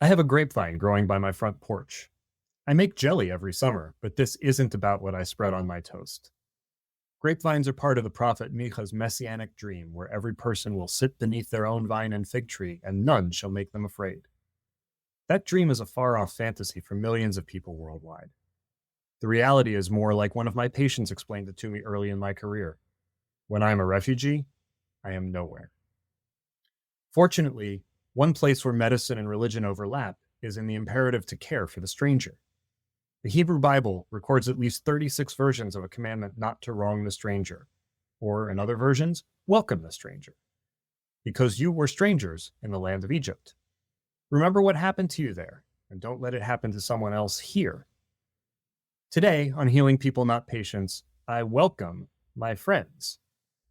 I have a grapevine growing by my front porch. I make jelly every summer, but this isn't about what I spread on my toast. Grapevines are part of the prophet Micha's messianic dream, where every person will sit beneath their own vine and fig tree, and none shall make them afraid. That dream is a far off fantasy for millions of people worldwide. The reality is more like one of my patients explained it to me early in my career. When I am a refugee, I am nowhere. Fortunately, one place where medicine and religion overlap is in the imperative to care for the stranger. The Hebrew Bible records at least 36 versions of a commandment not to wrong the stranger, or in other versions, welcome the stranger, because you were strangers in the land of Egypt. Remember what happened to you there, and don't let it happen to someone else here. Today, on Healing People, Not Patients, I welcome my friends,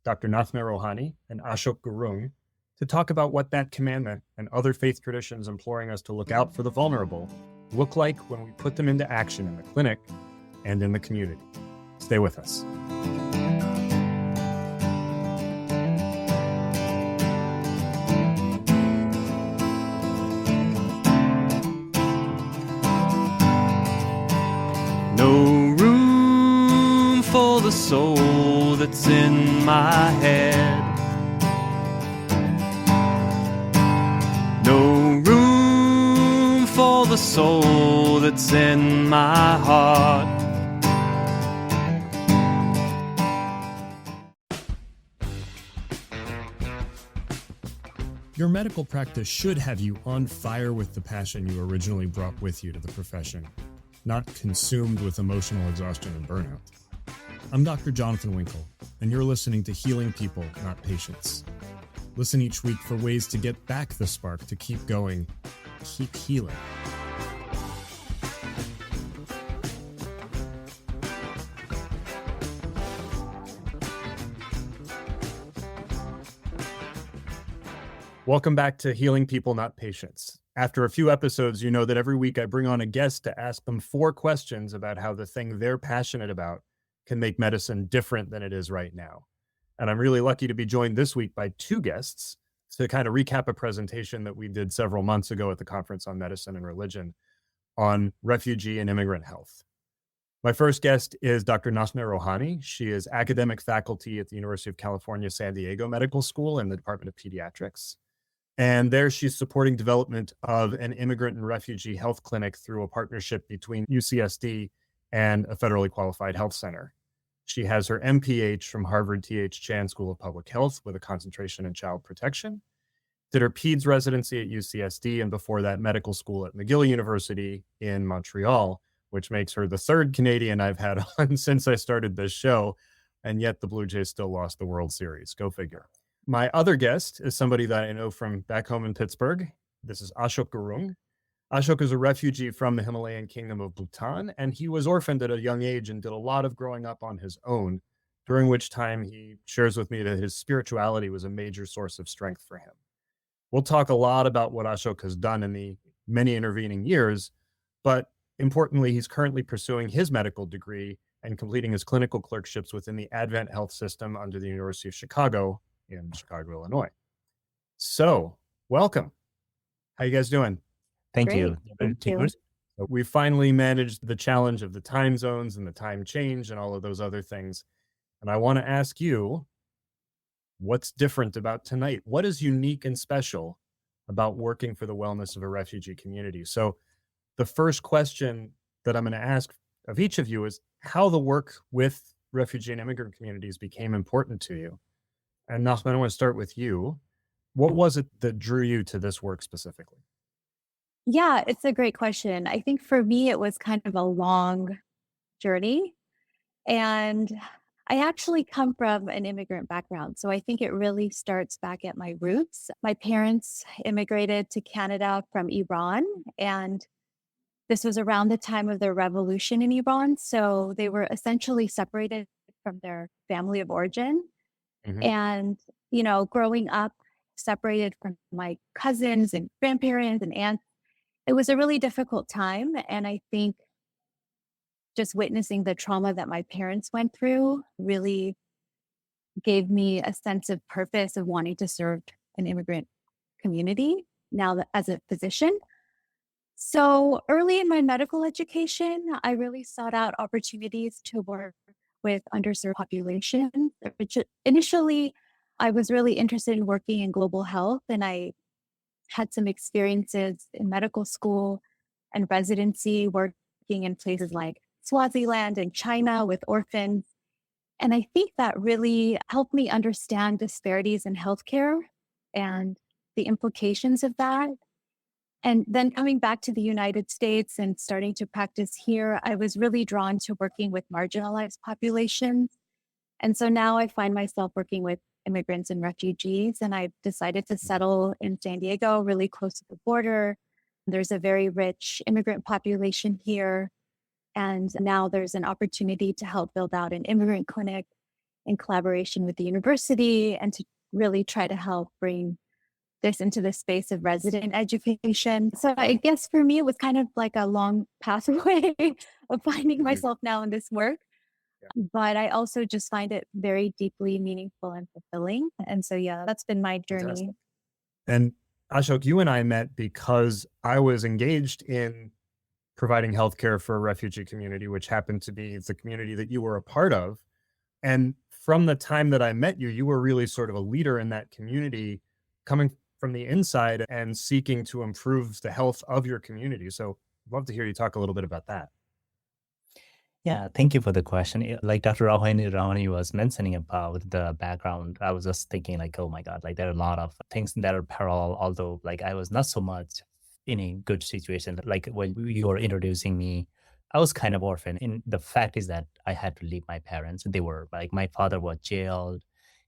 Dr. Naghmeh Rowhani and Ashok Gurung, to talk about what that commandment and other faith traditions imploring us to look out for the vulnerable look like when we put them into action in the clinic and in the community. Stay with us. No room for the soul that's in my head. No room for the soul that's in my heart. Your medical practice should have you on fire with the passion you originally brought with you to the profession, not consumed with emotional exhaustion and burnout. I'm Dr. Jonathan Weinkle, and you're listening to Healing People, Not Patients. Listen each week for ways to get back the spark to keep going, keep healing. Welcome back to Healing People, Not Patients. After a few episodes, you know that every week I bring on a guest to ask them 4 questions about how the thing they're passionate about can make medicine different than it is right now. And I'm really lucky to be joined this week by 2 guests to kind of recap a presentation that we did several months ago at the Conference on Medicine and Religion on refugee and immigrant health. My first guest is Dr. Naghmeh Rowhani. She is academic faculty at the University of California, San Diego Medical School in the Department of Pediatrics. And there she's supporting development of an immigrant and refugee health clinic through a partnership between UCSD and a federally qualified health center. She has her MPH from Harvard T.H. Chan School of Public Health with a concentration in child protection, did her PEDS residency at UCSD, and before that medical school at McGill University in Montreal, which makes her the 3rd Canadian I've had on since I started this show, and yet the Blue Jays still lost the World Series. Go figure. My other guest is somebody that I know from back home in Pittsburgh. This is Ashok Gurung. Ashok is a refugee from the Himalayan kingdom of Bhutan, and he was orphaned at a young age and did a lot of growing up on his own, during which time he shares with me that his spirituality was a major source of strength for him. We'll talk a lot about what Ashok has done in the many intervening years, but importantly, he's currently pursuing his medical degree and completing his clinical clerkships within the Advent Health System under the University of Chicago in Chicago, Illinois. So, welcome. How you guys doing? Thank Great. you. Thank you. So we finally managed the challenge of the time zones and the time change and all of those other things. And I want to ask you, what's different about tonight? What is unique and special about working for the wellness of a refugee community? So the first question that I'm going to ask of each of you is how the work with refugee and immigrant communities became important to you. And Naghmeh, I want to start with you. What was it that drew you to this work specifically? Yeah, it's a great question. I think for me, it was kind of a long journey. And I actually come from an immigrant background. So I think it really starts back at my roots. My parents immigrated to Canada from Iran, and this was around the time of the revolution in Iran. So they were essentially separated from their family of origin. Mhm. And, growing up separated from my cousins and grandparents and aunts, it was a really difficult time. And I think just witnessing the trauma that my parents went through really gave me a sense of purpose of wanting to serve an immigrant community now that, as a physician. So early in my medical education, I really sought out opportunities to work with underserved populations. Initially, I was really interested in working in global health, and I had some experiences in medical school and residency working in places like Swaziland and China with orphans. And I think that really helped me understand disparities in healthcare and the implications of that. And then coming back to the United States and starting to practice here, I was really drawn to working with marginalized populations. And so now I find myself working with immigrants and refugees, and I've decided to settle in San Diego, really close to the border. There's a very rich immigrant population here. And now there's an opportunity to help build out an immigrant clinic in collaboration with the university and to really try to help bring this into the space of resident education. So I guess for me, it was kind of like a long pathway of finding Mhm. myself now in this work. Yeah, But I also just find it very deeply meaningful and fulfilling. And so, yeah, that's been my fantastic. journey. And Ashok, you and I met because I was engaged in providing healthcare for a refugee community, which happened to be the community that you were a part of. And from the time that I met you, you were really sort of a leader in that community, coming from the inside and seeking to improve the health of your community. So I'd love to hear you talk a little bit about that. Yeah, thank you for the question. Like Dr. Rowhani was mentioning about the background, I was just thinking like, oh my God, like there are a lot of things that are parallel, although like I was not so much in a good situation. Like when you were introducing me, I was kind of orphan. And the fact is that I had to leave my parents. They were like, my father was jailed.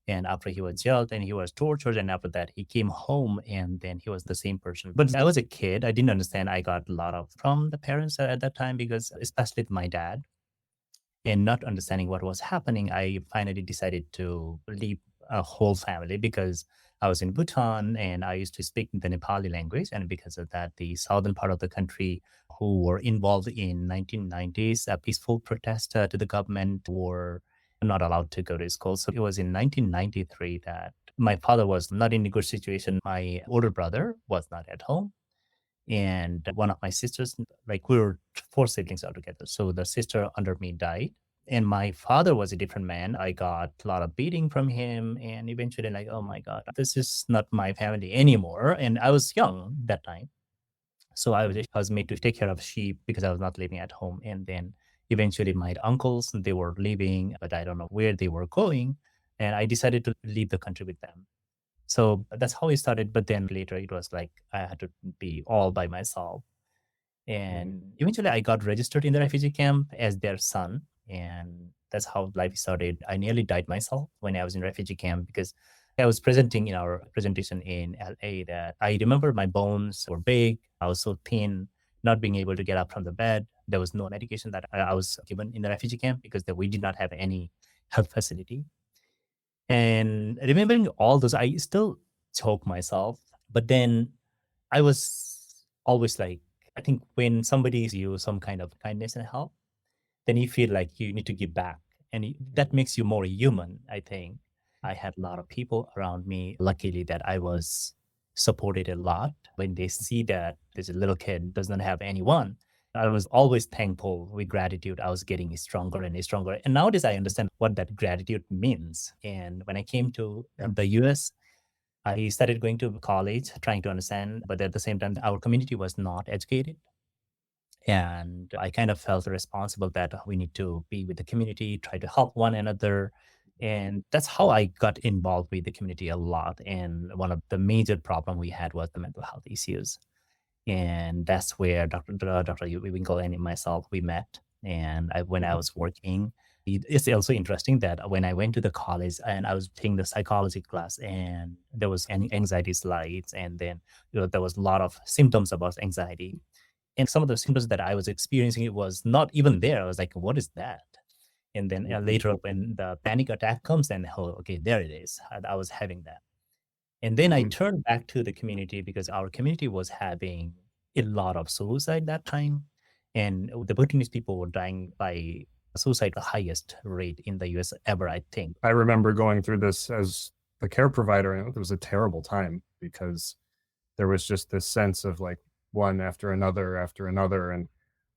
And after he was jailed and he was tortured, and after that he came home and then he was the same person. But I was a kid. I didn't understand. I got a lot of from the parents at that time because especially my dad and not understanding what was happening, I finally decided to leave a whole family because I was in Bhutan and I used to speak the Nepali language. And because of that, the southern part of the country who were involved in 1990s, a peaceful protest to the government were not allowed to go to school. So it was in 1993 that my father was not in a good situation. My older brother was not at home and one of my sisters, like we were four siblings altogether. So the sister under me died. And my father was a different man. I got a lot of beating from him. And eventually, like, oh my God, this is not my family anymore. And I was young that time. So I was made to take care of sheep because I was not living at home. And then eventually my uncles, they were leaving, but I don't know where they were going. And I decided to leave the country with them. So that's how it started. But then later it was like I had to be all by myself. Mhm. And eventually I got registered in the refugee camp as their son. And that's how life started. I nearly died myself when I was in refugee camp because I was presenting in our presentation in LA that I remember my bones were big. I was so thin, not being able to get up from the bed. There was no medication that I was given in the refugee camp because we did not have any health facility. And remembering all those, I still choke myself. But then I was always like, I think when somebody gives you some kind of kindness and help, then you feel like you need to give back. And that makes you more human, I think. I had a lot of people around me, luckily, that I was supported a lot. When they see that this little kid does not have anyone, I was always thankful with gratitude. I was getting stronger and stronger. And nowadays, I understand what that gratitude means. And when I came to Yeah. the US, I started going to college, trying to understand, but at the same time, our community was not educated. And I kind of felt responsible that we need to be with the community, try to help one another. And that's how I got involved with the community a lot. And one of the major problem we had was the mental health issues. And that's where Dr. Winkle and myself, we met. And when I Mhm. was working, it's also interesting that when I went to the college and I was taking the psychology class and there was anxiety slides and then there was a lot of symptoms about anxiety. And some of the symptoms that I was experiencing, it was not even there. I was like, what is that? And then Mhm. later when the panic attack comes, and oh, okay, there it is. I was having that. And then I Mhm. turned back to the community because our community was having a lot of suicide that time. And the Bhutanese people were dying by suicide, the highest rate in the US ever, I think. I remember going through this as the care provider, and it was a terrible time because there was just this sense of like one after another, and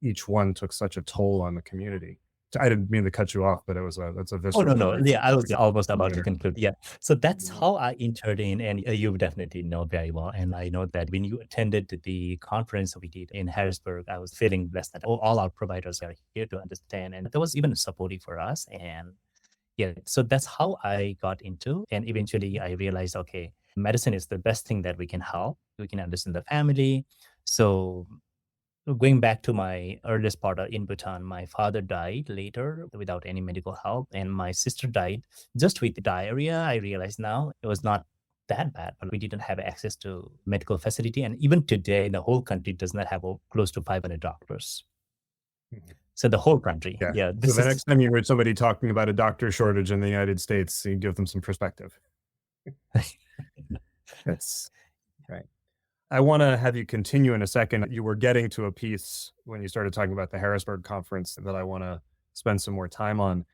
each one took such a toll on the community. I didn't mean to cut you off, but that's a Oh, no, visceral. no. Yeah, I was almost about to Later. conclude. Yeah. So that's how I entered in, and you definitely know very well. And I know that when you attended the conference we did in Harrisburg, I was feeling blessed that all our providers are here to understand. And that was even supportive for us. And yeah, so that's how I got into. And eventually I realized, okay, medicine is the best thing that we can help. We can understand the family. So going back to my earliest part in Bhutan, my father died later without any medical help, and my sister died just with diarrhea. I realize now it was not that bad, but we didn't have access to medical facility. And even today, the whole country does not have close to 500 doctors. Mhm. So the whole country, Yeah. yeah. So This the is next time you hear somebody talking about a doctor shortage in the United States, you give them some perspective. That's right. I want to have you continue in a second. You were getting to a piece when you started talking about the Harrisburg conference that I want to spend some more time on.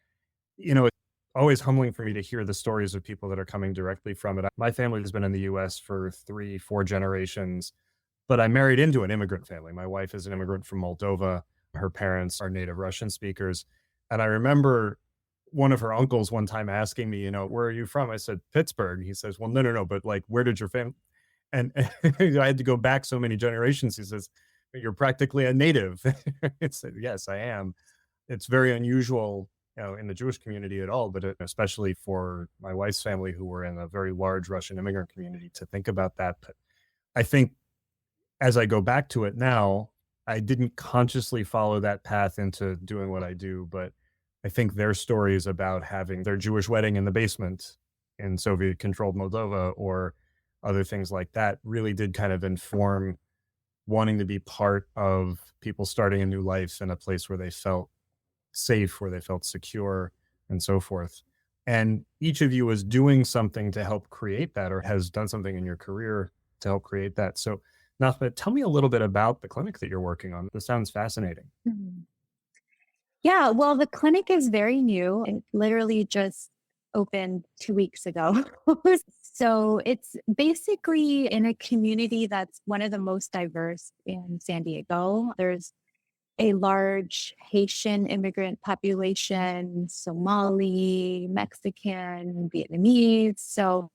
It's always humbling for me to hear the stories of people that are coming directly from it. My family has been in the US for 3, 4 generations, but I married into an immigrant family. My wife is an immigrant from Moldova. Her parents are native Russian speakers. And I remember one of her uncles one time asking me, where are you from? I said, Pittsburgh. He says, well, no, but like, where did your family? And I had to go back so many generations. He says, you're practically a native. It's yes, I am. It's very unusual, in the Jewish community at all, but especially for my wife's family, who were in a very large Russian immigrant community, to think about that. But I think as I go back to it now, I didn't consciously follow that path into doing what I do, but I think their stories about having their Jewish wedding in the basement in Soviet controlled Moldova or other things like that really did kind of inform wanting to be part of people starting a new life in a place where they felt safe, where they felt secure, and so forth. And each of you is doing something to help create that or has done something in your career to help create that. So, Naghmeh, tell me a little bit about the clinic that you're working on. This sounds fascinating. Mhm. Yeah, well, the clinic is very new. It literally just opened 2 weeks ago. So it's basically in a community that's one of the most diverse in San Diego. There's a large Haitian immigrant population, Somali, Mexican, Vietnamese. So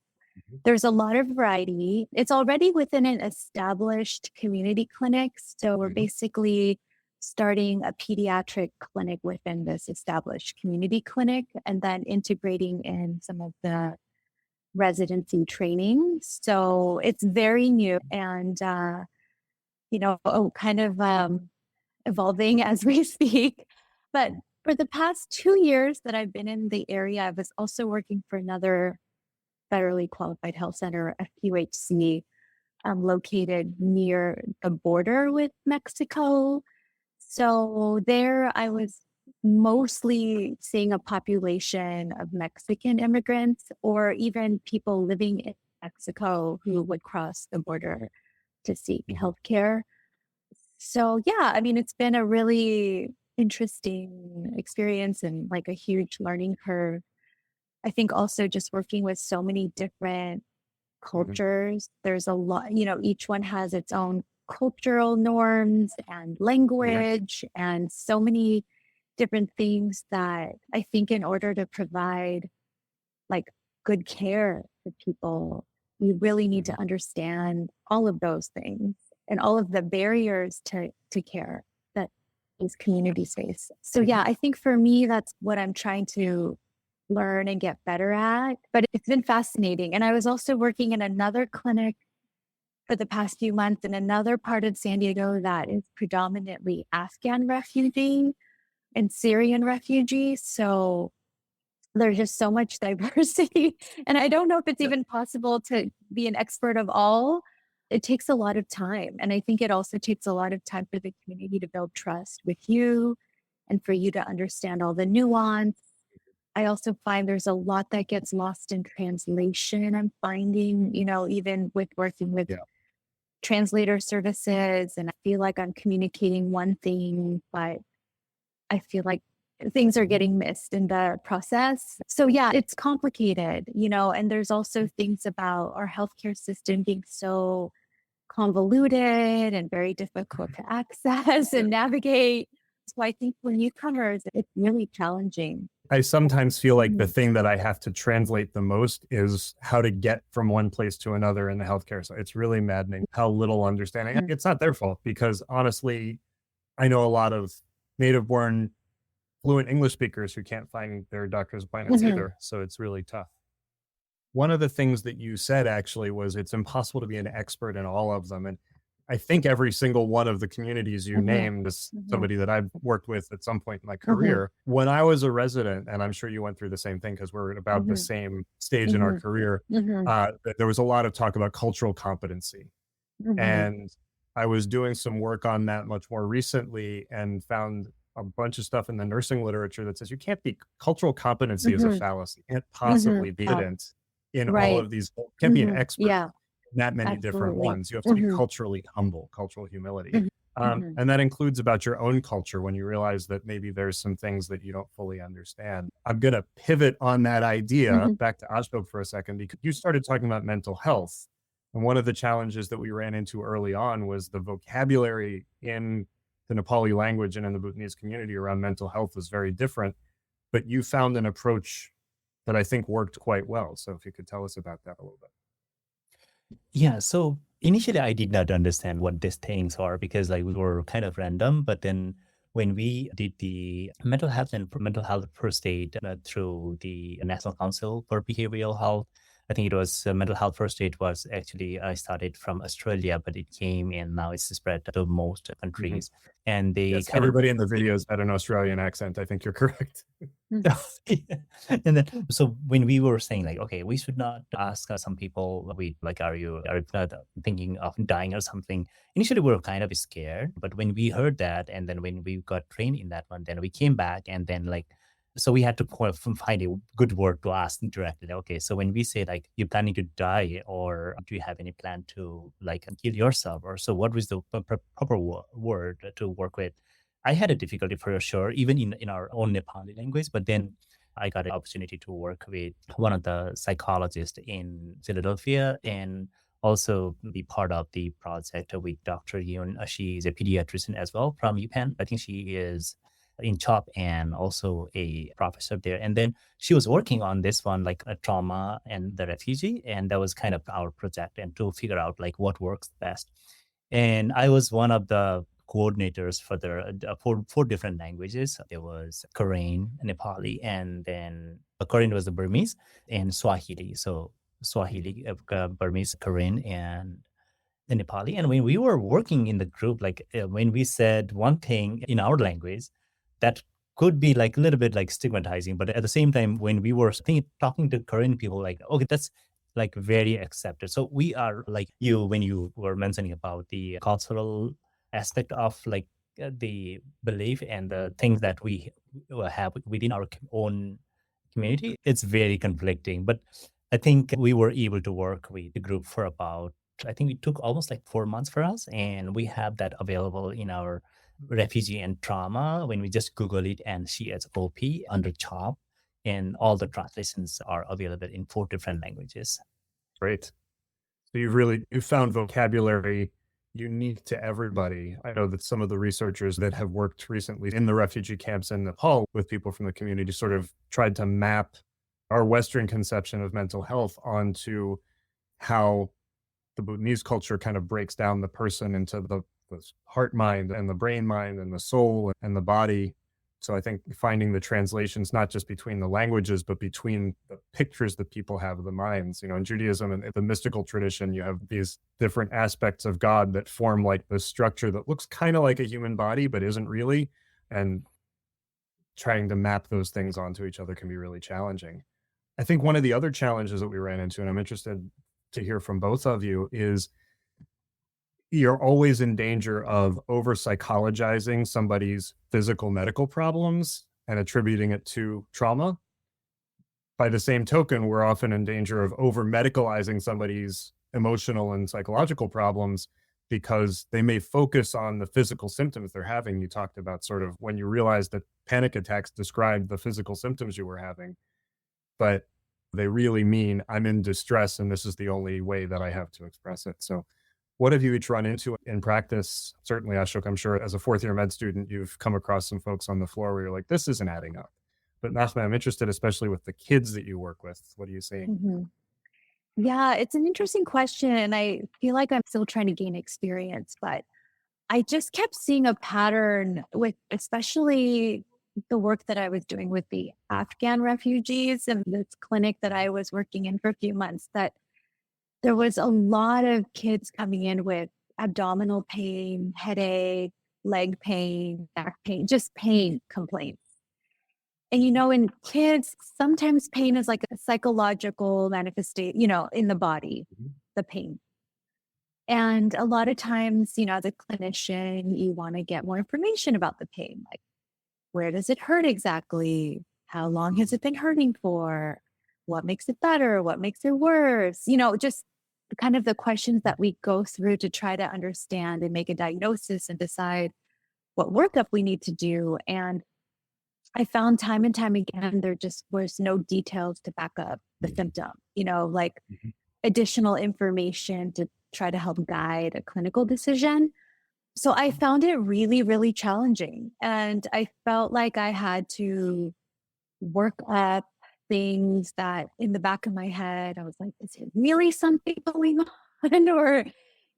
Mhm. there's a lot of variety. It's already within an established community clinic. So we're Mhm. basically starting a pediatric clinic within this established community clinic and then integrating in some of the residency training. So it's very new and, kind of evolving as we speak. But for the past 2 years that I've been in the area, I was also working for another federally qualified health center, FQHC, located near the border with Mexico. So there I was mostly seeing a population of Mexican immigrants or even people living in Mexico who would cross the border to seek Mhm. healthcare. So yeah, I mean, it's been a really interesting experience and like a huge learning curve. I think also just working with so many different Mhm. cultures. There's a lot, each one has its own cultural norms and Yeah. language and so many different things that I think in order to provide like good care for people, you really need Mhm. to understand all of those things and all of the barriers to care that these communities face. So Mhm. yeah, I think for me, that's what I'm trying to learn and get better at. But it's been fascinating. And I was also working in another clinic for the past few months in another part of San Diego that is predominantly Afghan refugee and Syrian refugees. So there's just so much diversity. And I don't know if it's Yeah. even possible to be an expert of all. It takes a lot of time. And I think it also takes a lot of time for the community to build trust with you and for you to understand all the nuance. I also find there's a lot that gets lost in translation. I'm finding, even with working with Yeah. translator services, and I feel like I'm communicating one thing, but I feel like things are getting missed in the process. So yeah, it's complicated, and there's also things about our healthcare system being so convoluted and very difficult to access and navigate. So I think for newcomers, it's really challenging. I sometimes feel like the Mhm. thing that I have to translate the most is how to get from one place to another in the healthcare. So it's really maddening how little understanding. Mhm. It's not their fault because honestly, I know a lot of native born fluent English speakers who can't find their doctor's appointments Mhm. either. So it's really tough. One of the things that you said actually was it's impossible to be an expert in all of them. And I think every single one of the communities you Mhm. named is Mhm. somebody that I've worked with at some point in my Mhm. career. When I was a resident, and I'm sure you went through the same thing because we're at about the Mhm. same stage in our Mhm. career, Mhm. there was a lot of talk about cultural competency. Mhm. And I was doing some work on that much more recently and found a bunch of stuff in the nursing literature that says you can't be cultural competency is a Mhm. fallacy. You can't Mhm. possibly be Yeah. evident in all Right. of these, can't be an Mhm. expert Yeah. in that many different Absolutely. ones. You have to be Mhm. culturally humble, cultural humility. Mhm. Mhm. And that includes about your own culture when you realize that maybe there's some things that you don't fully understand. I'm going to pivot on that idea Mhm. back to Ashok for a second because you started talking about mental health. And one of the challenges that we ran into early on was the vocabulary in the Nepali language and in the Bhutanese community around mental health was very different. But you found an approach that I think worked quite well. So if you could tell us about that a little bit. Yeah, so initially I did not understand what these things are because like we were kind of random. But then when we did the mental health and mental health first aid through the National Council for Behavioral Health, I think it was mental health first aid was actually I started from Australia, but it came and now it's spread to most Mhm. countries. And they Yes, kind of everybody in the videos had an Australian accent. I think you're correct. Mhm. and then so when we were saying like okay we should not ask some people we like are you thinking of dying or something, initially we were kind of scared, but when we heard that and then when we got trained in that one then we came back and then like so we had to find a good word to ask directly. Okay, so when we say like you're planning to die or do you have any plan to like kill yourself or so, what was the proper word to work with? I had a difficulty for sure, even in our own Nepali language. But then I got an opportunity to work with one of the psychologists in Philadelphia and also be part of the project with Dr. Yoon. She is a pediatrician as well from UPenn. I think she is in CHOP and also a professor there. And then she was working on this one, like a trauma and the refugee. And that was kind of our project and to figure out like what works best. And I was one of the coordinators for the four different languages. There was Korean, Nepali, and then Korean was the Burmese and Swahili. So Swahili, Burmese, Korean, and the Nepali. And when we were working in the group, like when we said one thing in our language, that could be like a little bit like stigmatizing. But at the same time, when we were talking to Korean people, like, okay, that's like very accepted. So we are like you, when you were mentioning about the cultural aspect of like the belief and the things that we have within our own community, it's very conflicting. But I think we were able to work with the group for about, I think it took almost like 4 months for us. And we have that available in our refugee and trauma when we just Google it and see as OP under CHOP. And all the translations are available in 4 different languages. Great. So you found vocabulary unique to everybody. I know that some of the researchers that have worked recently in the refugee camps in Nepal with people from the community sort of tried to map our Western conception of mental health onto how the Bhutanese culture kind of breaks down the person into the heart mind and the brain mind and the soul and the body. So I think finding the translations, not just between the languages, but between the pictures that people have of the minds, in Judaism and the mystical tradition, you have these different aspects of God that form like the structure that looks kind of like a human body, but isn't really. And trying to map those things onto each other can be really challenging. I think one of the other challenges that we ran into, and I'm interested to hear from both of you, is you're always in danger of over psychologizing somebody's physical medical problems and attributing it to trauma. By the same token, we're often in danger of over medicalizing somebody's emotional and psychological problems because they may focus on the physical symptoms they're having. You talked about sort of when you realize that panic attacks describe the physical symptoms you were having, but they really mean I'm in distress and this is the only way that I have to express it. So What have you each run into in practice? Certainly, Ashok, I'm sure as a fourth year med student, you've come across some folks on the floor where you're like, this isn't adding up. But Naghmeh, I'm interested, especially with the kids that you work with. What are you seeing? Mhm. Yeah, it's an interesting question. And I feel like I'm still trying to gain experience, but I just kept seeing a pattern with especially the work that I was doing with the Afghan refugees and this clinic that I was working in for a few months, that there was a lot of kids coming in with abdominal pain, headache, leg pain, back pain, just pain complaints. And in kids, sometimes pain is like a psychological manifestation, in the body, Mhm. the pain. And a lot of times, as a clinician, you want to get more information about the pain. Like, where does it hurt exactly? How long has it been hurting for? What makes it better? What makes it worse? Just kind of the questions that we go through to try to understand and make a diagnosis and decide what workup we need to do. And I found time and time again, there just was no details to back up the symptom, like Mhm. additional information to try to help guide a clinical decision. So I found it really, really challenging. And I felt like I had to work up things that in the back of my head, I was like, is it really something going on? Or,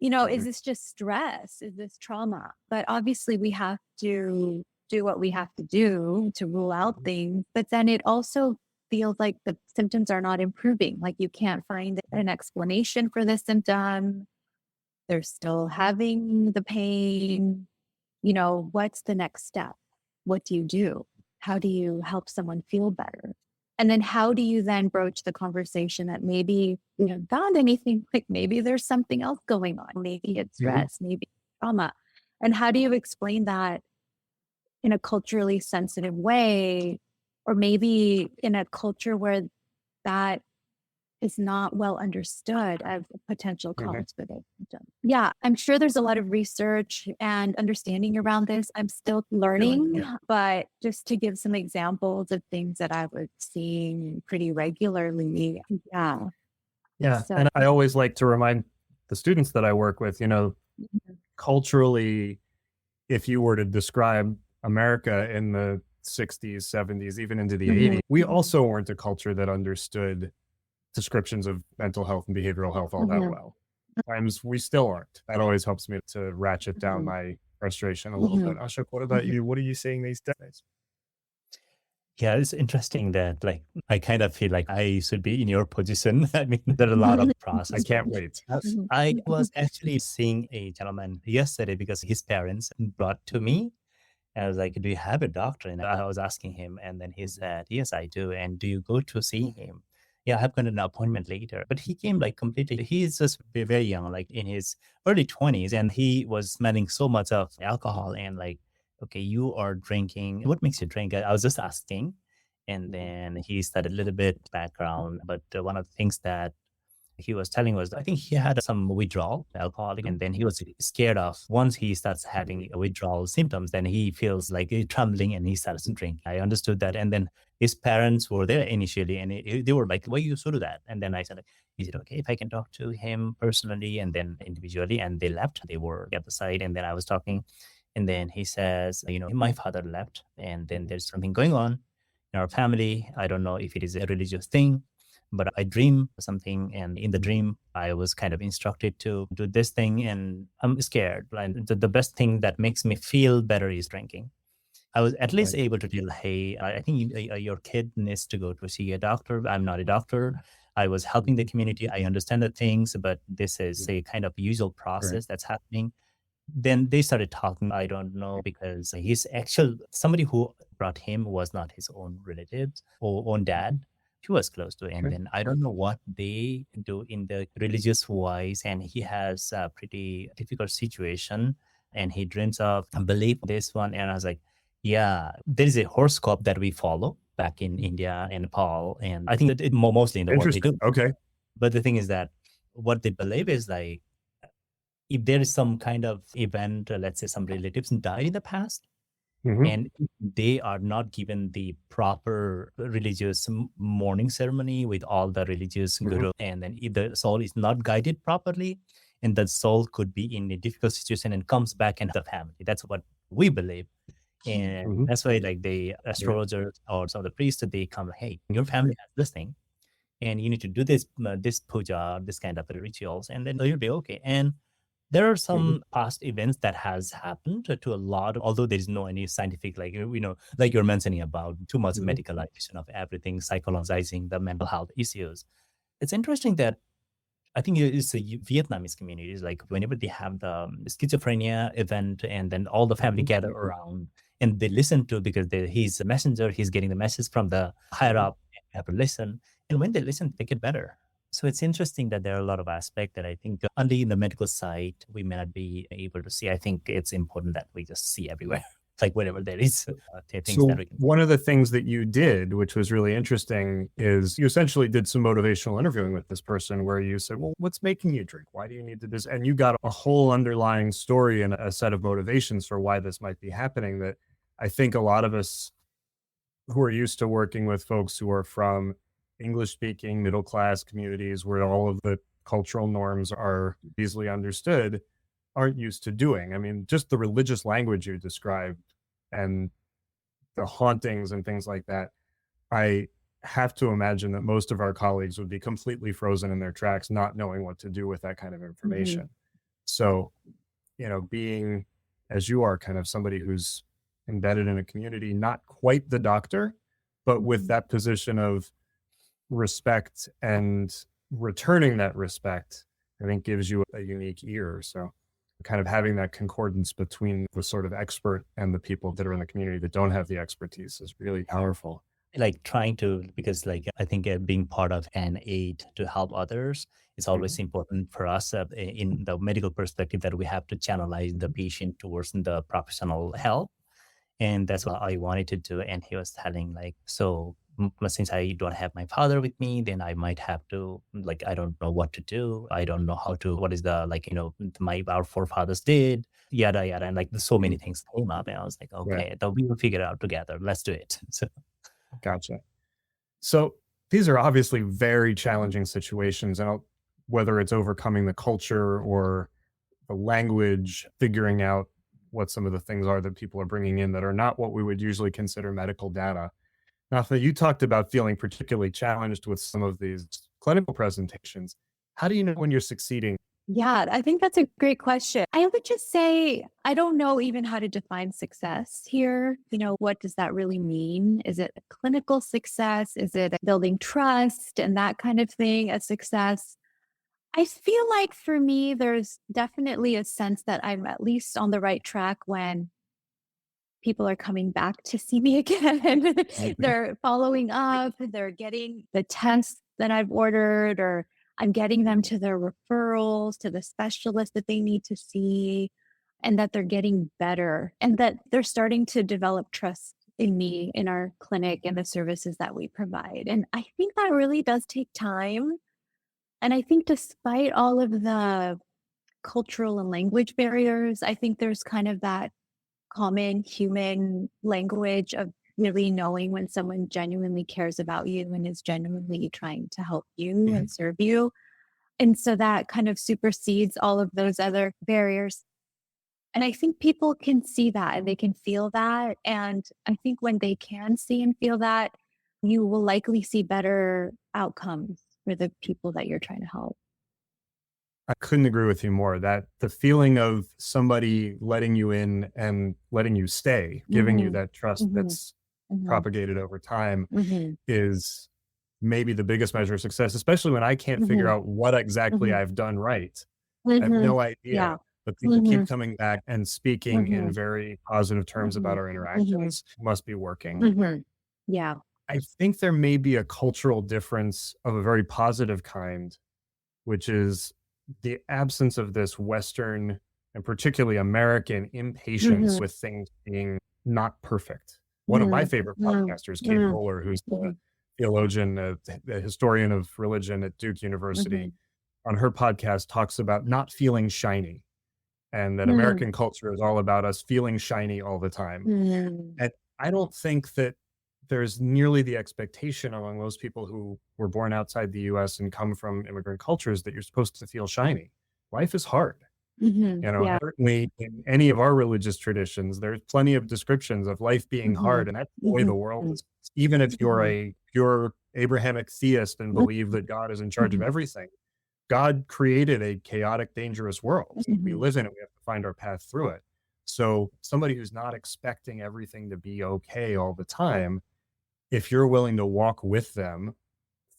is Mhm. this just stress? Is this trauma? But obviously, we have to do what we have to do to rule out things. But then it also feels like the symptoms are not improving. Like you can't find an explanation for the symptom. They're still having the pain. What's the next step? What do you do? How do you help someone feel better? And then how do you then broach the conversation that maybe you haven't found anything, like maybe there's something else going on. Maybe it's Mhm. stress, maybe trauma. And how do you explain that in a culturally sensitive way? Or maybe in a culture where that is not well understood as a potential Mhm. cause for the symptom. Yeah, I'm sure there's a lot of research and understanding around this. I'm still learning, Yeah. but just to give some examples of things that I was seeing pretty regularly. Yeah. Yeah. So, And I always like to remind the students that I work with, culturally, if you were to describe America in the 60s, 70s, even into the Mhm, 80s, we also weren't a culture that understood descriptions of mental health and behavioral health all that mhm, well. Times we still aren't. That always helps me to ratchet down mhm, my frustration a little mhm, bit. Ashok, what about mhm. you? What are you seeing these days? Yeah, it's interesting that like I kind of feel like I should be in your position. I mean, there are a lot of I process. can't wait. Mhm, I was actually seeing a gentleman yesterday because his parents brought to me. And I was like, do you have a doctor? And I was asking him, and then he said, yes, I do. And do you go to see him? Yeah, I have got an appointment later. But he came like completely, he's just very young, like in his early 20s, and he was smelling so much of alcohol and like, okay, you are drinking. What makes you drink? I was just asking. And then he started a little bit background. But one of the things that he was telling us, I think he had some withdrawal, alcoholic, and then he was scared of once he starts having withdrawal symptoms, then he feels like trembling and he starts to drink. I understood that. And then his parents were there initially and they were like, why you so do that? And then I said, is it okay if I can talk to him personally and then individually? And they left. They were at the side. And then I was talking. And then he says, my father left and then there's something going on in our family. I don't know if it is a religious thing, but I dream something. And in the dream, I was kind of instructed to do this thing and I'm scared. And the best thing that makes me feel better is drinking. I was at least Right. able to tell, hey, I think your kid needs to go to see a doctor. I'm not a doctor. I was helping the community. I understand the things, but this is a kind of usual Right. process that's happening. Then they started talking. I don't know because he's actual somebody who brought him was not his own relatives or own dad. He was close to, and Okay. then I don't know what they do in the religious wise. And he has a pretty difficult situation, and he dreams of believe this one. And I was like, yeah, there is a horoscope that we follow back in India and Nepal, and I think that mostly in the world they Interesting. do. Okay. But the thing is that what they believe is like if there is some kind of event, let's say some relatives died in the past, Hmm. and they are not given the proper religious mourning ceremony with all the religious Hmm. guru, and then if the soul is not guided properly, and the soul could be in a difficult situation and comes back into the family. That's what we believe. And that's why like the astrologers or some of the priests, they come like, hey, your family has this thing and you need to do this this puja, this kind of rituals, and then you'll be okay. And there are some past events that has happened to a lot, although there is no any scientific, like, like you're mentioning about too much medicalization of everything, psychologizing the mental health issues. It's interesting that I think it's a Vietnamese communities, like whenever they have the schizophrenia event and then all the family gather around and they listen to, because he's a messenger, he's getting the message from the higher up, and have to listen. And when they listen, they get better. So it's interesting that there are a lot of aspects that I think only in the medical side, we may not be able to see. I think it's important that we just see everywhere, like wherever there is things So that we can. one of the things that you did, which was really interesting, is you essentially did some motivational interviewing with this person where you said, well, what's making you drink? Why do you need to do this? And you got a whole underlying story and a set of motivations for why this might be happening that I think a lot of us who are used to working with folks who are from English-speaking middle-class communities where all of the cultural norms are easily understood aren't used to doing. I mean, just the religious language you described and the hauntings and things like that, I have to imagine that most of our colleagues would be completely frozen in their tracks, not knowing what to do with that kind of information. So, being, as you are, kind of somebody who's embedded in a community, not quite the doctor, but with that position of respect and returning that respect, I think gives you a unique ear. So kind of having that concordance between the sort of expert and the people that are in the community that don't have the expertise is really powerful. Like trying to, because like I think being part of an aid to help others is always important for us in the medical perspective, that we have to channelize the patient towards the professional help. And that's what I wanted to do. And he was telling like, so since I don't have my father with me, then I might have to, like, I don't know what to do. I don't know how to, what is the, like, our forefathers did, yada, yada. And like so many things came up and I was like, okay, we will figure it out together. Let's do it. So. Gotcha. So these are obviously very challenging situations, and whether it's overcoming the culture or the language, figuring out what some of the things are that people are bringing in that are not what we would usually consider medical data. Naghmeh, you talked about feeling particularly challenged with some of these clinical presentations. How do you know when you're succeeding? Yeah, I think that's a great question. I would just say, I don't know even how to define success here. What does that really mean? Is it a clinical success? Is it building trust and that kind of thing, a success? I feel like for me, there's definitely a sense that I'm at least on the right track when people are coming back to see me again. They're following up, they're getting the tests that I've ordered, or I'm getting them to their referrals, to the specialist that they need to see, and that they're getting better and that they're starting to develop trust in me, in our clinic, and the services that we provide. And I think that really does take time. And I think despite all of the cultural and language barriers, I think there's kind of that common human language of really knowing when someone genuinely cares about you and is genuinely trying to help you and serve you. And so that kind of supersedes all of those other barriers. And I think people can see that and they can feel that. And I think when they can see and feel that, you will likely see better outcomes for the people that you're trying to help. I couldn't agree with you more, that the feeling of somebody letting you in and letting you stay, giving you that trust that's propagated over time is maybe the biggest measure of success, especially when I can't figure out what exactly I've done right. I have no idea, but people keep coming back and speaking in very positive terms about our interactions. Must be working. Yeah. I think there may be a cultural difference of a very positive kind, which is the absence of this Western and particularly American impatience with things being not perfect. One of my favorite podcasters, Kate Bowler, who's the theologian, the historian of religion at Duke University, on her podcast talks about not feeling shiny, and that American culture is all about us feeling shiny all the time. And I don't think that there's nearly the expectation among those people who were born outside the US and come from immigrant cultures that you're supposed to feel shiny. life is hard. Yeah. Certainly in any of our religious traditions, there's plenty of descriptions of life being hard, and that's the way the world is. Even if you're a pure Abrahamic theist and believe that God is in charge of everything, God created a chaotic, dangerous world. We live in it. We have to find our path through it. So somebody who's not expecting everything to be okay all the time, if you're willing to walk with them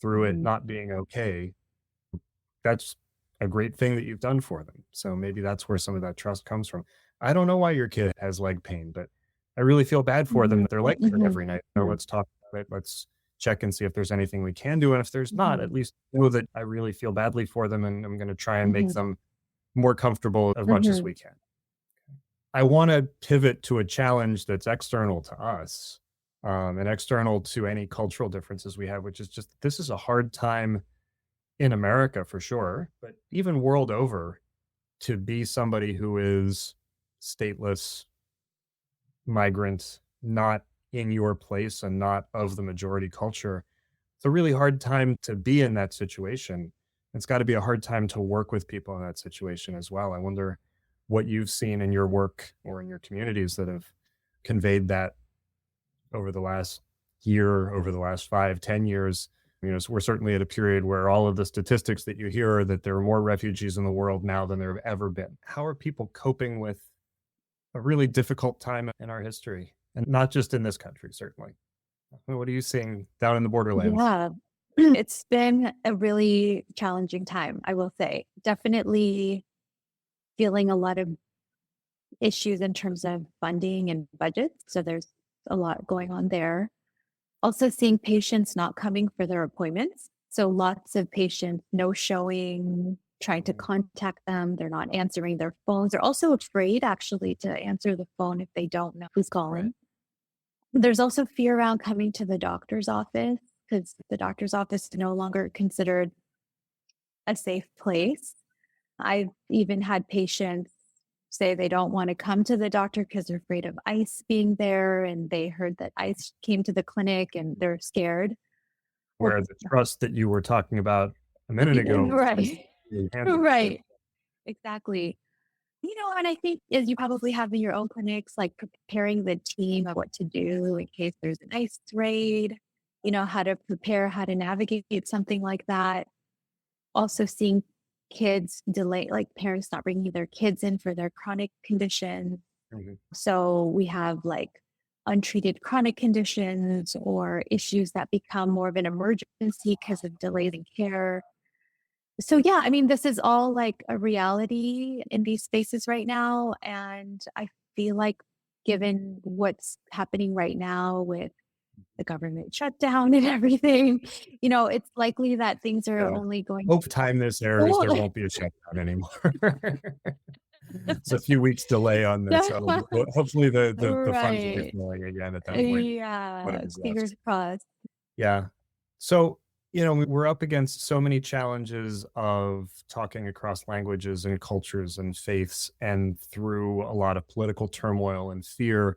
through it not being okay, that's a great thing that you've done for them. So maybe that's where some of that trust comes from. I don't know why your kid has leg pain, but I really feel bad for them that their legs hurt every night. So let's talk about it. Let's check and see if there's anything we can do. And if there's not, at least know that I really feel badly for them, and I'm going to try and make them more comfortable as much as we can. I want to pivot to a challenge that's external to us, and external to any cultural differences we have, which is just this is a hard time in America for sure, but even world over, to be somebody who is stateless, migrant, not in your place and not of the majority culture. It's a really hard time to be in that situation. It's got to be a hard time to work with people in that situation as well. I wonder what you've seen in your work or in your communities that have conveyed that over the last year, over the last 5-10 years. So we're certainly at a period where all of the statistics that you hear are that there are more refugees in the world now than there have ever been. How are people coping with a really difficult time in our history? And not just in this country, certainly. What are you seeing down in the borderlands? Yeah. It's been a really challenging time, I will say. Definitely feeling a lot of issues in terms of funding and budgets. So there's a lot going on there. Also seeing patients not coming for their appointments. So lots of patients no showing, trying to contact them. They're not answering their phones. They're also afraid actually to answer the phone if they don't know who's calling. Right. There's also fear around coming to the doctor's office because the doctor's office is no longer considered a safe place. I've even had patients say they don't want to come to the doctor because they're afraid of ICE being there, and they heard that ICE came to the clinic and they're scared. Where the trust that you were talking about a minute ago. Right. Right. Exactly. And I think as you probably have in your own clinics, like preparing the team of what to do in case there's an ICE raid, how to prepare, how to navigate something like that. Also seeing kids delay, like parents not bringing their kids in for their chronic conditions. So we have like untreated chronic conditions or issues that become more of an emergency because of delays in care. So yeah, this is all like a reality in these spaces right now. And I feel like given what's happening right now with the government shutdown and everything, it's likely that things are only going to time this airs, there won't be a shutdown anymore. It's a few weeks delay on this. So hopefully the funds will be flowing again at that point. Yeah, fingers crossed. Yeah. So, we're up against so many challenges of talking across languages and cultures and faiths, and through a lot of political turmoil and fear.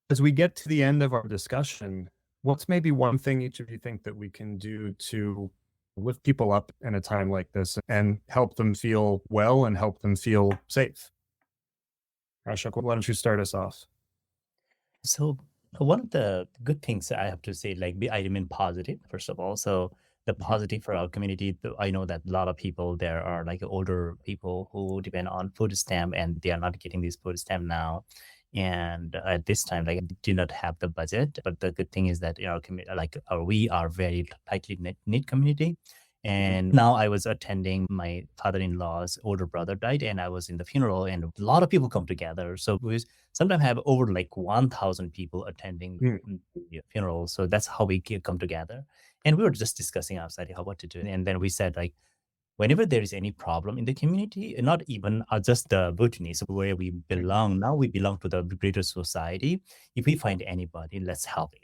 As we get to the end of our discussion, what's maybe one thing each of you think that we can do to lift people up in a time like this and help them feel well and help them feel safe? Ashok, why don't you start us off? So one of the good things I have to say, I remain positive, first of all. So the positive for our community, I know that a lot of people, there are like older people who depend on food stamp and they are not getting this food stamp now. And at this time, do not have the budget. But the good thing is that our community, we are very tightly knit community. And now I was attending my father-in-law's older brother died, and I was in the funeral, and a lot of people come together. So we sometimes have over 1,000 people attending the funeral. So that's how we come together. And we were just discussing outside what to do. And then we said, whenever there is any problem in the community, and not even just the Bhutanese, where we belong, now we belong to the greater society. If we find anybody, let's help it.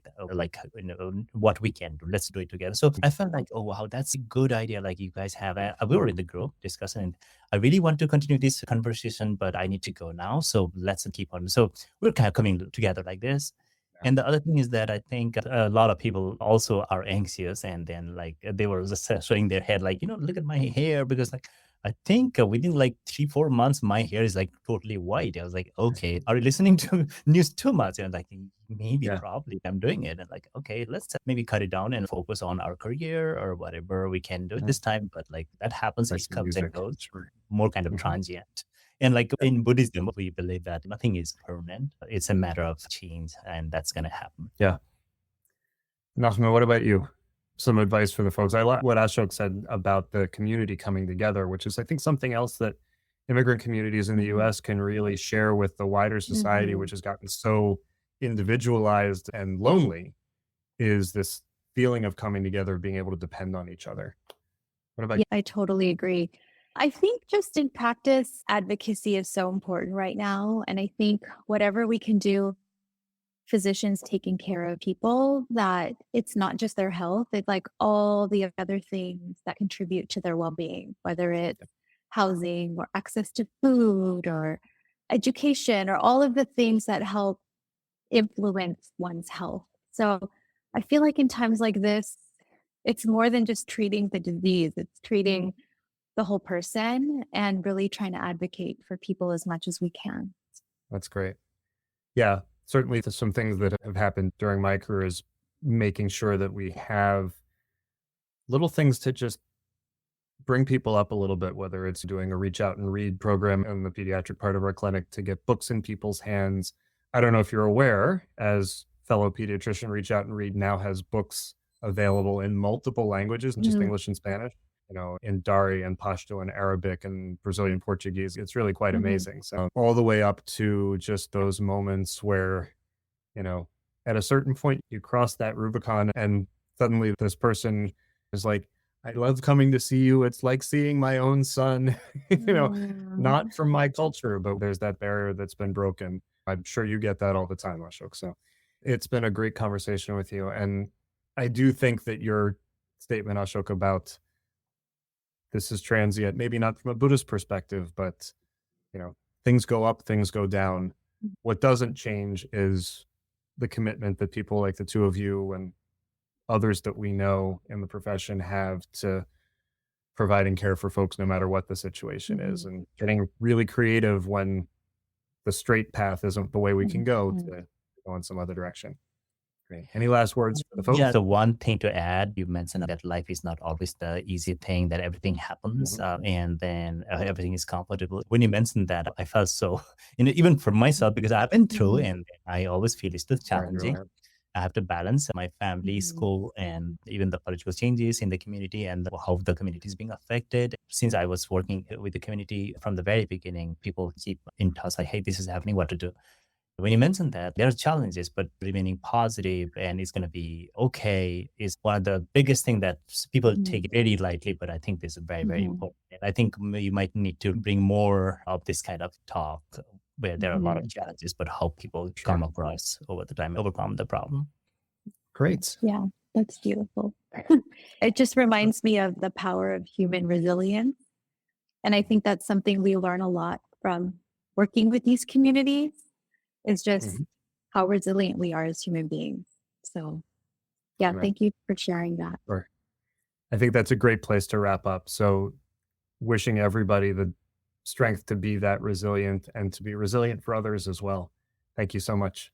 What we can do, let's do it together. So I felt oh, wow, that's a good idea. You guys have, we were in the group discussing, and I really want to continue this conversation, but I need to go now. So let's keep on. So we're kind of coming together like this. And the other thing is that I think a lot of people also are anxious, and then they were just showing their head, look at my hair, because I think within like 3-4 months, my hair is like totally white. I was like, okay, are you listening to news too much? And like, maybe, Yeah. probably I'm doing it. And like, okay, let's maybe cut it down and focus on our career or whatever we can do this time. But like that happens, Like it the comes and music. goes, Sure. more kind of Mhm. transient. And like in Buddhism, we believe that nothing is permanent. It's a matter of change, and that's going to happen. Yeah. Naghmeh, what about you? Some advice for the folks. I like what Ashok said about the community coming together, which is, I think, something else that immigrant communities in the Mhm. US can really share with the wider society, Mhm. which has gotten so individualized and lonely, is this feeling of coming together, being able to depend on each other. What about Yeah, I totally agree. I think just in practice, advocacy is so important right now. And I think whatever we can do, physicians taking care of people, that it's not just their health, it's like all the other things that contribute to their well being, whether it's housing or access to food or education or all of the things that help influence one's health. So I feel like in times like this, it's more than just treating the disease, it's treating the whole person and really trying to advocate for people as much as we can. That's great. Yeah, certainly some things that have happened during my career is making sure that we have little things to just bring people up a little bit, whether it's doing a reach out and read program in the pediatric part of our clinic to get books in people's hands. I don't know if you're aware, as fellow pediatrician, Reach Out and Read now has books available in multiple languages, not just Mhm. English and Spanish, in Dari and Pashto and Arabic and Brazilian Portuguese. It's really quite Mhm. amazing. So all the way up to just those moments where, you know, at a certain point you cross that Rubicon and suddenly this person is like, I love coming to see you. It's like seeing my own son, Mm. not from my culture, but there's that barrier that's been broken. I'm sure you get that all the time, Ashok. So it's been a great conversation with you. And I do think that your statement, Ashok, about this is transient, maybe not from a Buddhist perspective, but you know, things go up, things go down. What doesn't change is the commitment that people like the two of you and others that we know in the profession have to providing care for folks no matter what the situation is, Mhm. and getting really creative when the straight path isn't the way we can go Mhm. to go in some other direction. Great. Any last words for the folks? Yeah, the one thing to add, you mentioned that life is not always the easy thing, that everything happens and then everything is comfortable. When you mentioned that, I felt so, even for myself, because I've been through Mhm. and I always feel it's still Sorry, go challenging. ahead. I have to balance my family, Mhm. school, and even the political changes in the community and how the community is being affected. Since I was working with the community from the very beginning, people keep in touch like, hey, this is happening, what to do. When you mentioned that, there are challenges, but remaining positive and it's going to be okay is one of the biggest thing that people take Mhm. it very lightly. But I think this is very, very Mhm. important. And I think you might need to bring more of this kind of talk where there are a lot of Mhm. challenges, but how people Sure. come across over the time, overcome the problem. Great. Yeah, that's beautiful. It just reminds me of the power of human resilience. And I think that's something we learn a lot from working with these communities, is just Mhm. how resilient we are as human beings. So, yeah, Amen. thank you for sharing that. Sure. I think that's a great place to wrap up. So, wishing everybody the strength to be that resilient and to be resilient for others as well. Thank you so much.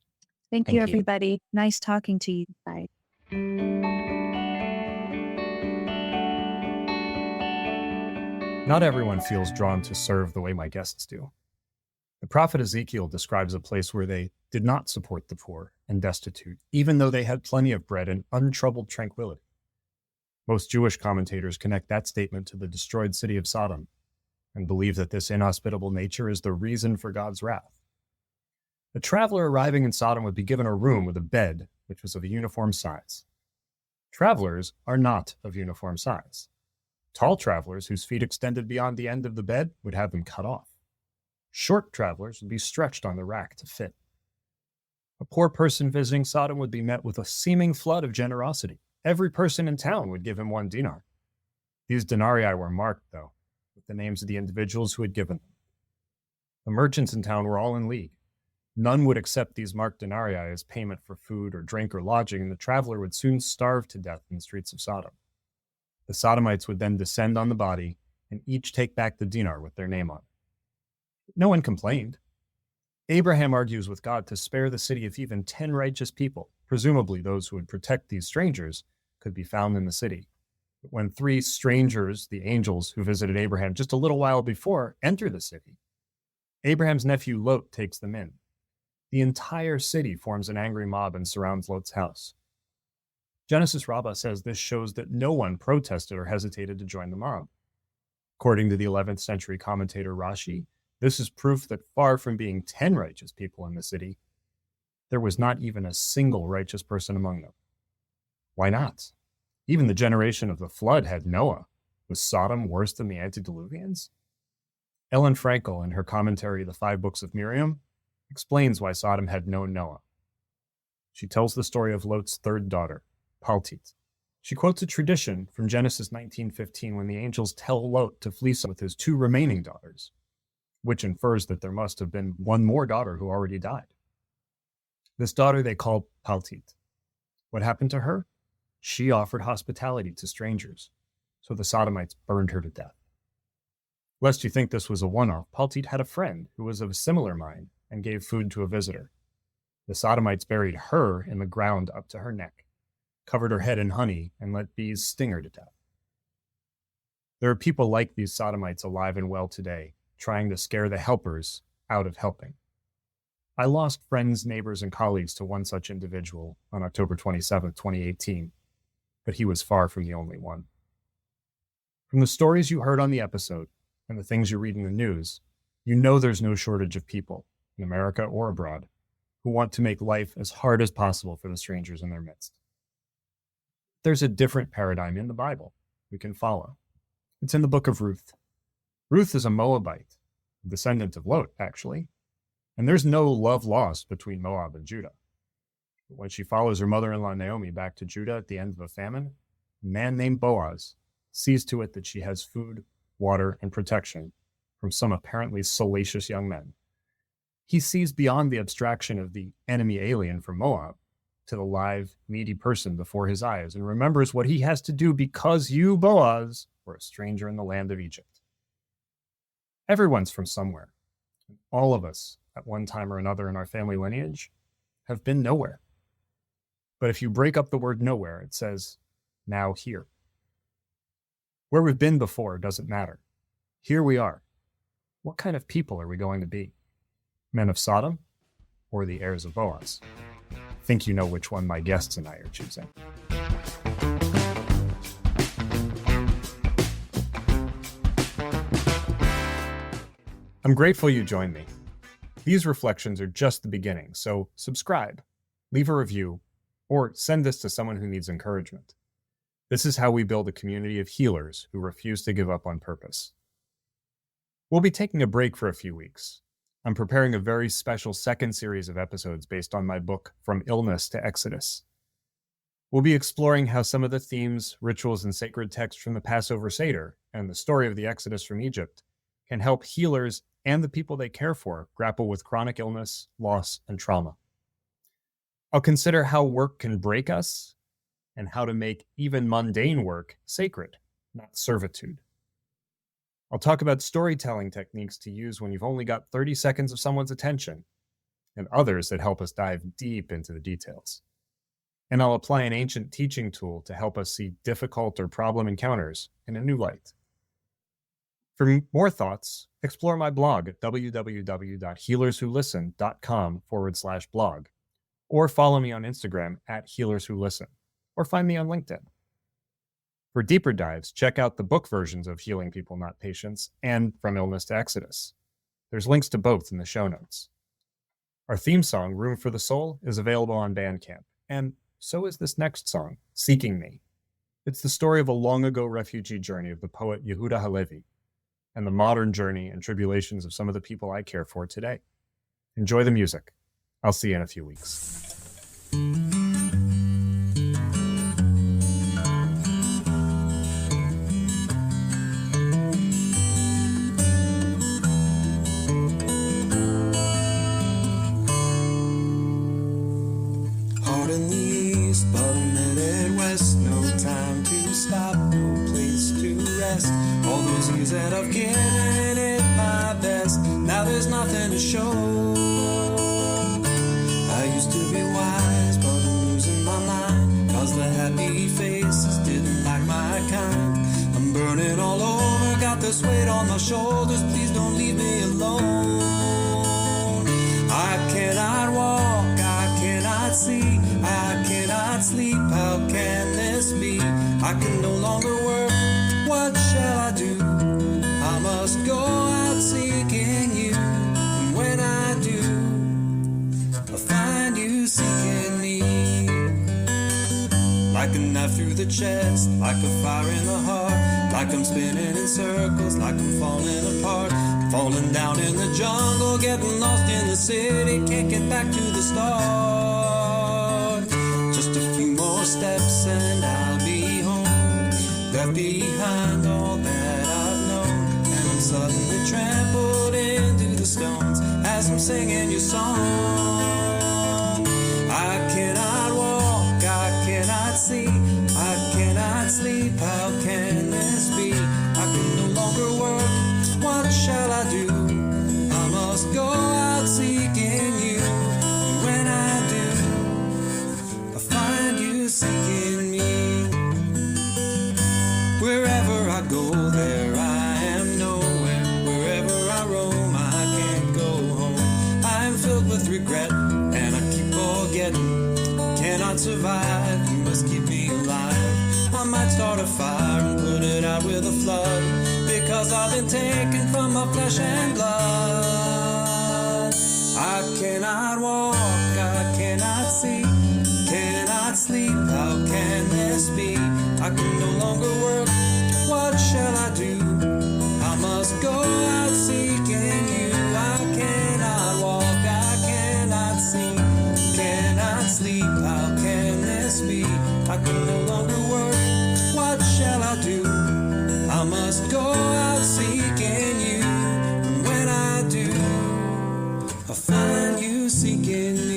Thank you, Thank you. everybody. Nice talking to you. Bye. Not everyone feels drawn to serve the way my guests do. The prophet Ezekiel describes a place where they did not support the poor and destitute, even though they had plenty of bread and untroubled tranquility. Most Jewish commentators connect that statement to the destroyed city of Sodom and believe that this inhospitable nature is the reason for God's wrath. A traveler arriving in Sodom would be given a room with a bed which was of a uniform size. Travelers are not of uniform size. Tall travelers whose feet extended beyond the end of the bed would have them cut off. Short travelers would be stretched on the rack to fit. A poor person visiting Sodom would be met with a seeming flood of generosity. Every person in town would give him 1 dinar. These denarii were marked, though, with the names of the individuals who had given them. The merchants in town were all in league. None would accept these marked denarii as payment for food or drink or lodging, and the traveler would soon starve to death in the streets of Sodom. The Sodomites would then descend on the body and each take back the dinar with their name on it. No one complained. Abraham argues with God to spare the city if even 10 righteous people, presumably those who would protect these strangers, could be found in the city. But when 3 strangers, the angels who visited Abraham just a little while before, enter the city, Abraham's nephew Lot takes them in. The entire city forms an angry mob and surrounds Lot's house. Genesis Rabbah says this shows that no one protested or hesitated to join the mob. According to the 11th century commentator Rashi, this is proof that far from being 10 righteous people in the city, there was not even a single righteous person among them. Why not? Even the generation of the flood had Noah. Was Sodom worse than the antediluvians? Ellen Frankel, in her commentary, The 5 Books of Miriam, explains why Sodom had known Noah. She tells the story of Lot's 3rd daughter, Paltit. She quotes a tradition from Genesis 19:15 when the angels tell Lot to flee with his 2 remaining daughters, which infers that there must have been one more daughter who already died. This daughter they call Paltit. What happened to her? She offered hospitality to strangers, so the Sodomites burned her to death. Lest you think this was a one-off, Paltit had a friend who was of a similar mind and gave food to a visitor. The Sodomites buried her in the ground up to her neck, covered her head in honey, and let bees sting her to death. There are people like these Sodomites alive and well today, trying to scare the helpers out of helping. I lost friends, neighbors, and colleagues to one such individual on October 27, 2018, but he was far from the only one. From the stories you heard on the episode and the things you read in the news, you know there's no shortage of people, in America or abroad, who want to make life as hard as possible for the strangers in their midst. There's a different paradigm in the Bible we can follow. It's in the book of Ruth. Ruth is a Moabite, a descendant of Lot, actually, and there's no love lost between Moab and Judah. But when she follows her mother-in-law Naomi back to Judah at the end of a famine, a man named Boaz sees to it that she has food, water, and protection from some apparently salacious young men. He sees beyond the abstraction of the enemy alien from Moab to the live, needy person before his eyes and remembers what he has to do because you, Boaz, were a stranger in the land of Egypt. Everyone's from somewhere. All of us, at one time or another in our family lineage, have been nowhere. But if you break up the word nowhere, it says, now here. Where we've been before doesn't matter. Here we are. What kind of people are we going to be? Men of Sodom or the heirs of Boaz? I think you know which one my guests and I are choosing. I'm grateful you joined me. These reflections are just the beginning, so subscribe, leave a review, or send this to someone who needs encouragement. This is how we build a community of healers who refuse to give up on purpose. We'll be taking a break for a few weeks. I'm preparing a very special 2nd series of episodes based on my book, From Illness to Exodus. We'll be exploring how some of the themes, rituals, and sacred texts from the Passover Seder and the story of the Exodus from Egypt can help healers and the people they care for grapple with chronic illness, loss, and trauma. I'll consider how work can break us and how to make even mundane work sacred, not servitude. I'll talk about storytelling techniques to use when you've only got 30 seconds of someone's attention, and others that help us dive deep into the details. And I'll apply an ancient teaching tool to help us see difficult or problem encounters in a new light. For more thoughts, explore my blog at www.healerswholisten.com/blog, or follow me on Instagram at healerswholisten, or find me on LinkedIn. For deeper dives, check out the book versions of Healing People, Not Patients and From Illness to Exodus. There's links to both in the show notes. Our theme song, Room for the Soul, is available on Bandcamp, and so is this next song, Seeking Me. It's the story of a long-ago refugee journey of the poet Yehuda Halevi, and the modern journey and tribulations of some of the people I care for today. Enjoy the music. I'll see you in a few weeks. Hard in the east, but I'm headed west. No time to stop, no place to rest. All the those years that I've given it my best, now there's nothing to show. I used to be wise, but I'm losing my mind, cause the happy faces didn't like my kind. I'm burning all over, got this weight on my shoulders, please don't leave me alone. I cannot walk, I cannot see, I cannot sleep, how can this be? I can no longer work, what shall I do? I must go out seeking you, and when I do, I'll find you seeking me. Like a knife through the chest, like a fire in the heart, like I'm spinning in circles, like I'm falling apart, falling down in the jungle, getting lost in the city, can't get back to the start. Just a few more steps and I'll be home, left behind all that I've known, and I'm suddenly trampled into the stones as I'm singing your song. I cannot walk, I cannot see, I cannot sleep, how can this be? I can no longer work, what shall I do? I must go out seeking you, and when I do, I find you seeking me. Wherever I go, there I am nowhere. Wherever I roam, I can't go home. I am filled with regret, and I keep forgetting. Cannot survive, you must keep me alive. I might start a fire and put it out with a flood, because I've been taken from my flesh and blood. I cannot walk, I cannot see, cannot sleep, how can this be? I can no longer work, what shall I do? I must go out seeking you. I cannot walk, I cannot see, cannot sleep, how can this be? I can no longer work, what shall I do? I must go out seeking you, and when I do, I'll find you seeking me.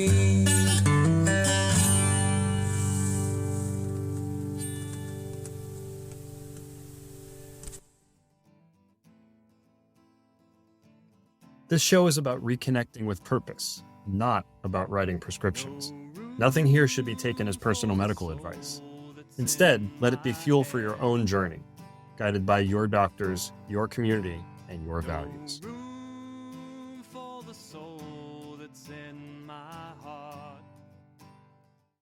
This show is about reconnecting with purpose, not about writing prescriptions. Nothing here should be taken as personal medical advice. Instead, let it be fuel for your own journey, guided by your doctors, your community, and your values.